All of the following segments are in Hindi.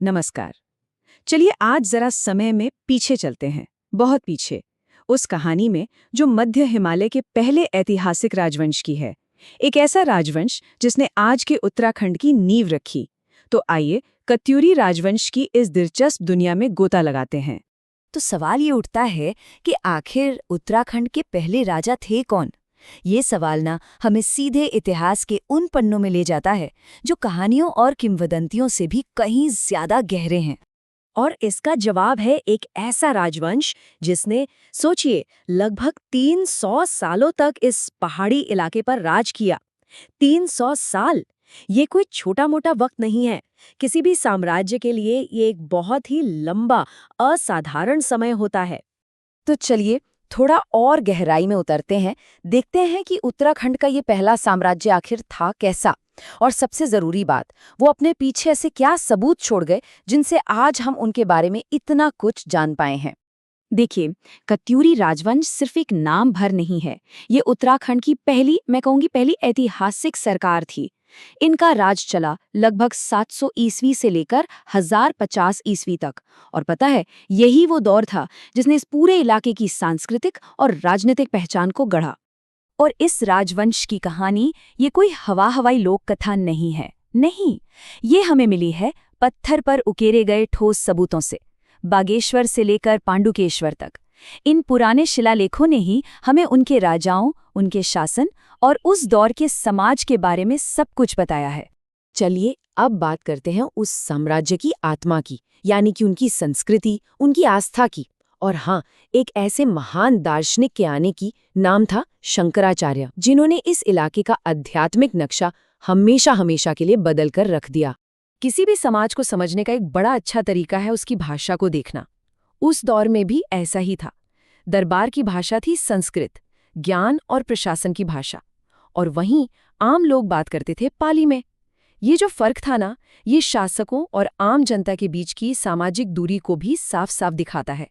नमस्कार। चलिए आज जरा समय में पीछे चलते हैं, बहुत पीछे। उस कहानी में जो मध्य हिमालय के पहले ऐतिहासिक राजवंश की है। एक ऐसा राजवंश जिसने आज के उत्तराखंड की नींव रखी। तो आइए कत्यूरी राजवंश की इस दिलचस्प दुनिया में गोता लगाते हैं। तो सवाल ये उठता है कि आखिर उत्तराखंड के पहले राजा थे कौन? ये सवाल ना हमें सीधे इतिहास के उन पन्नों में ले जाता है जो कहानियों और किंवदंतियों से भी कहीं ज्यादा गहरे हैं। और इसका जवाब है एक ऐसा राजवंश जिसने, सोचिए, लगभग 300 सालों तक इस पहाड़ी इलाके पर राज किया। 300 साल! ये कोई छोटा मोटा वक्त नहीं है। किसी भी साम्राज्य के लिए ये एक बहुत ही लंबा, असाधारण समय होता है। तो चलिए थोड़ा और गहराई में उतरते हैं, देखते हैं कि उत्तराखंड का ये पहला साम्राज्य आखिर था कैसा। और सबसे जरूरी बात, वो अपने पीछे ऐसे क्या सबूत छोड़ गए जिनसे आज हम उनके बारे में इतना कुछ जान पाए हैं। देखिए, कत्यूरी राजवंश सिर्फ एक नाम भर नहीं है। ये उत्तराखंड की पहली, मैं कहूंगी पहली ऐतिहासिक सरकार थी। इनका राज चला लगभग 700 ईस्वी से लेकर 1050 ईस्वी तक। और पता है, यही वो दौर था जिसने इस पूरे इलाके की सांस्कृतिक और राजनीतिक पहचान को गढ़ा। और इस राजवंश की कहानी ये कोई हवाई लोक कथा नहीं है। नहीं, ये हमें मिली है पत्थर पर उकेरे गए ठोस सबूतों से। बागेश्वर से लेकर पांडुकेश्वर तक इन पुराने शिलालेखों ने ही हमें उनके राजाओं, उनके शासन और उस दौर के समाज के बारे में सब कुछ बताया है। चलिए अब बात करते हैं उस साम्राज्य की आत्मा की, यानी कि उनकी संस्कृति, उनकी आस्था की। और हाँ, एक ऐसे महान दार्शनिक के आने की, नाम था शंकराचार्य, जिन्होंने इस इलाके का आध्यात्मिक नक्शा हमेशा हमेशा के लिए बदल कर रख दिया। किसी भी समाज को समझने का एक बड़ा अच्छा तरीका है उसकी भाषा को देखना। उस दौर में भी ऐसा ही था। दरबार की भाषा थी संस्कृत, ज्ञान और प्रशासन की भाषा। और वहीं आम लोग बात करते थे पाली में। ये जो फर्क था ना, ये शासकों और आम जनता के बीच की सामाजिक दूरी को भी साफ साफ दिखाता है।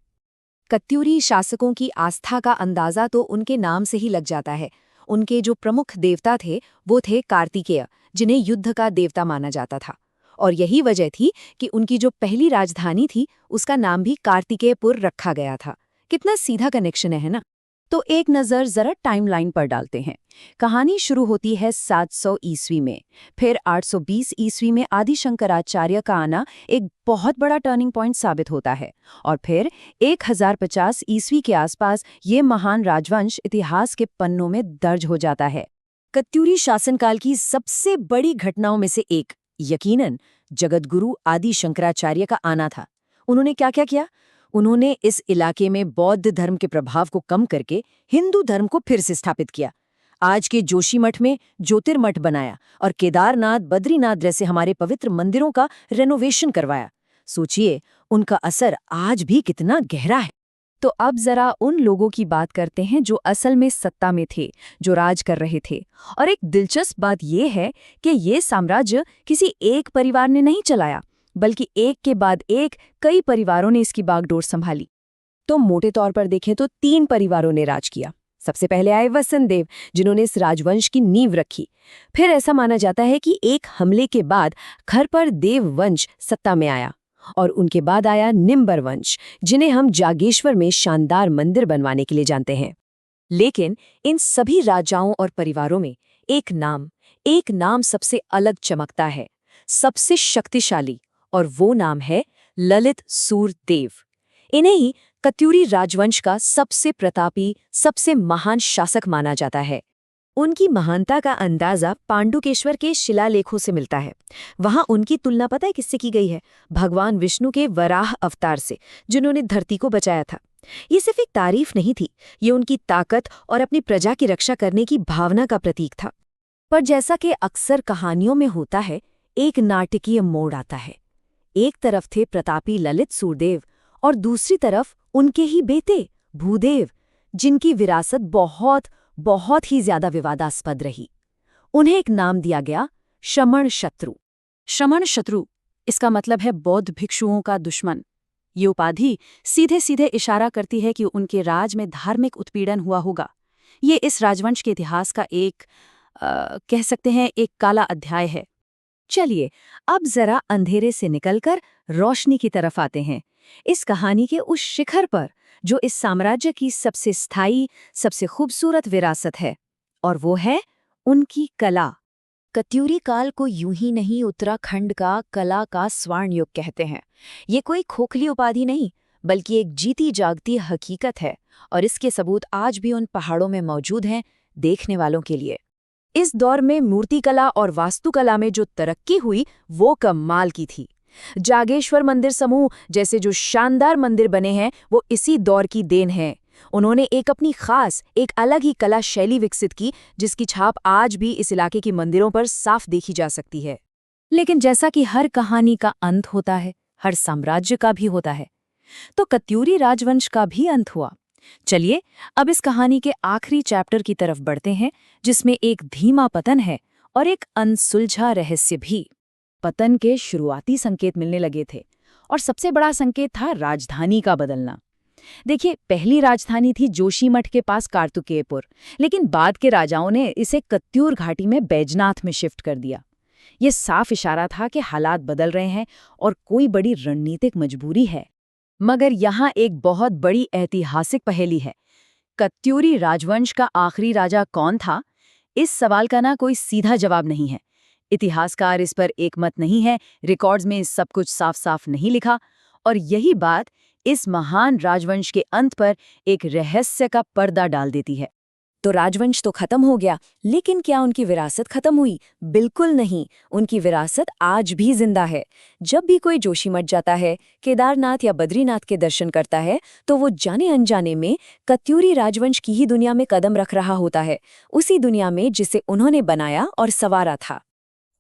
कत्यूरी शासकों की आस्था का अंदाजा तो उनके नाम से ही लग जाता है। उनके जो प्रमुख देवता थे वो थे कार्तिकेय, जिन्हें युद्ध का देवता माना जाता था। और यही वजह थी कि उनकी जो पहली राजधानी थी उसका नाम भी कार्तिकेयपुर रखा गया था। कितना सीधा कनेक्शन है ना? तो एक नज़र जरा टाइमलाइन पर डालते हैं। कहानी शुरू होती है 700 ईस्वी में। फिर 820 ईस्वी में आदि शंकराचार्य का आना एक बहुत बड़ा टर्निंग पॉइंट साबित होता है। और फिर 1050 ईस्वी के आसपास ये महान राजवंश इतिहास के पन्नों में दर्ज हो जाता है। कत्यूरी शासनकाल की सबसे बड़ी घटनाओं में से एक, यकीनन, जगतगुरु आदि शंकराचार्य का आना था। उन्होंने क्या क्या किया? उन्होंने इस इलाके में बौद्ध धर्म के प्रभाव को कम करके हिंदू धर्म को फिर से स्थापित किया। आज के जोशीमठ में ज्योतिर्मठ बनाया और केदारनाथ, बद्रीनाथ जैसे हमारे पवित्र मंदिरों का रेनोवेशन करवाया। सोचिए, उनका असर आज भी कितना गहरा है। तो अब जरा उन लोगों की बात करते हैं जो असल में सत्ता में थे, जो राज कर रहे थे। और एक दिलचस्प बात यह है कि ये साम्राज्य किसी एक परिवार ने नहीं चलाया, बल्कि एक के बाद एक कई परिवारों ने इसकी बागडोर संभाली। तो मोटे तौर पर देखें तो 3 परिवारों ने राज किया। सबसे पहले आए वसंत देव, जिन्होंने इस राजवंश की नींव रखी। फिर ऐसा माना जाता है कि एक हमले के बाद घर पर देव वंश सत्ता में आया। और उनके बाद आया निम्बर वंश, जिन्हें हम जागेश्वर में शानदार मंदिर बनवाने के लिए जानते हैं। लेकिन इन सभी राजाओं और परिवारों में एक नाम सबसे अलग चमकता है, सबसे शक्तिशाली, और वो नाम है ललित सूरदेव। इन्हें ही कत्यूरी राजवंश का सबसे प्रतापी, सबसे महान शासक माना जाता है। उनकी महानता का अंदाजा पांडुकेश्वर के शिलालेखों से मिलता है। वहां उनकी तुलना पता है किससे की गई है? भगवान विष्णु के वराह अवतार से, जिन्होंने धरती को बचाया था। ये सिर्फ एक तारीफ नहीं थी, ये उनकी ताकत और अपनी प्रजा की रक्षा करने की भावना का प्रतीक था। पर जैसा कि अक्सर कहानियों में होता है, एक नाटकीय मोड़ आता है। एक तरफ थे प्रतापी ललित सूरदेव और दूसरी तरफ उनके ही बेटे भूदेव, जिनकी विरासत बहुत ही ज्यादा विवादास्पद रही। उन्हें एक नाम दिया गया, श्रमण शत्रु। श्रमण शत्रु, इसका मतलब है बौद्ध भिक्षुओं का दुश्मन। ये उपाधि सीधे सीधे इशारा करती है कि उनके राज में धार्मिक उत्पीड़न हुआ होगा। ये इस राजवंश के इतिहास का कह सकते हैं एक काला अध्याय है। चलिए अब जरा अंधेरे से निकलकर रोशनी की तरफ आते हैं। इस कहानी के उस शिखर पर जो इस साम्राज्य की सबसे स्थायी, सबसे खूबसूरत विरासत है, और वो है उनकी कला। कत्यूरी काल को यूं ही नहीं उत्तराखंड का कला का स्वर्ण युग कहते हैं। ये कोई खोखली उपाधि नहीं, बल्कि एक जीती जागती हकीकत है, और इसके सबूत आज भी उन पहाड़ों में मौजूद हैं, देखने वालों के लिए। इस दौर में मूर्तिकला और वास्तुकला में जो तरक्की हुई वो कमाल की थी। जागेश्वर मंदिर समूह जैसे जो शानदार मंदिर बने हैं वो इसी दौर की देन है। उन्होंने एक अपनी खास, एक अलग ही कला शैली विकसित की, जिसकी छाप आज भी इस इलाके के मंदिरों पर साफ देखी जा सकती है। लेकिन जैसा कि हर कहानी का अंत होता है, हर साम्राज्य का भी होता है, तो कत्यूरी राजवंश का भी अंत हुआ। चलिए अब इस कहानी के आखिरी चैप्टर की तरफ बढ़ते हैं, जिसमें एक धीमा पतन है और एक अनसुलझा रहस्य भी। पतन के शुरुआती संकेत मिलने लगे थे, और सबसे बड़ा संकेत था राजधानी का बदलना। देखिए, पहली राजधानी थी जोशीमठ के पास कार्तिकेयपुर, लेकिन बाद के राजाओं ने इसे कत्यूर घाटी में बैजनाथ में शिफ्ट कर दिया। ये साफ इशारा था कि हालात बदल रहे हैं और कोई बड़ी रणनीतिक मजबूरी है। मगर यहाँ एक बहुत बड़ी ऐतिहासिक पहेली है। कत्यूरी राजवंश का आखिरी राजा कौन था? इस सवाल का ना कोई सीधा जवाब नहीं है। इतिहासकार इस पर एकमत नहीं है, रिकॉर्ड्स में सब कुछ साफ साफ नहीं लिखा, और यही बात इस महान राजवंश के अंत पर एक रहस्य का पर्दा डाल देती है। तो राजवंश तो खत्म हो गया, लेकिन क्या उनकी विरासत खत्म हुई? बिल्कुल नहीं, उनकी विरासत आज भी जिंदा है। जब भी कोई जोशीमठ जाता है, केदारनाथ या बद्रीनाथ के दर्शन करता है, तो वो जाने अनजाने में कत्यूरी राजवंश की ही दुनिया में कदम रख रहा होता है, उसी दुनिया में जिसे उन्होंने बनाया और संवारा था।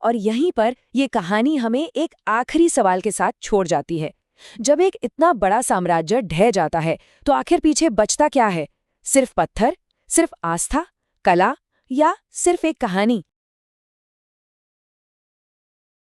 और यहीं पर ये कहानी हमें एक आखिरी सवाल के साथ छोड़ जाती है। जब एक इतना बड़ा साम्राज्य ढह जाता है, तो आखिर पीछे बचता क्या है? सिर्फ पत्थर, सिर्फ आस्था, कला, या सिर्फ एक कहानी?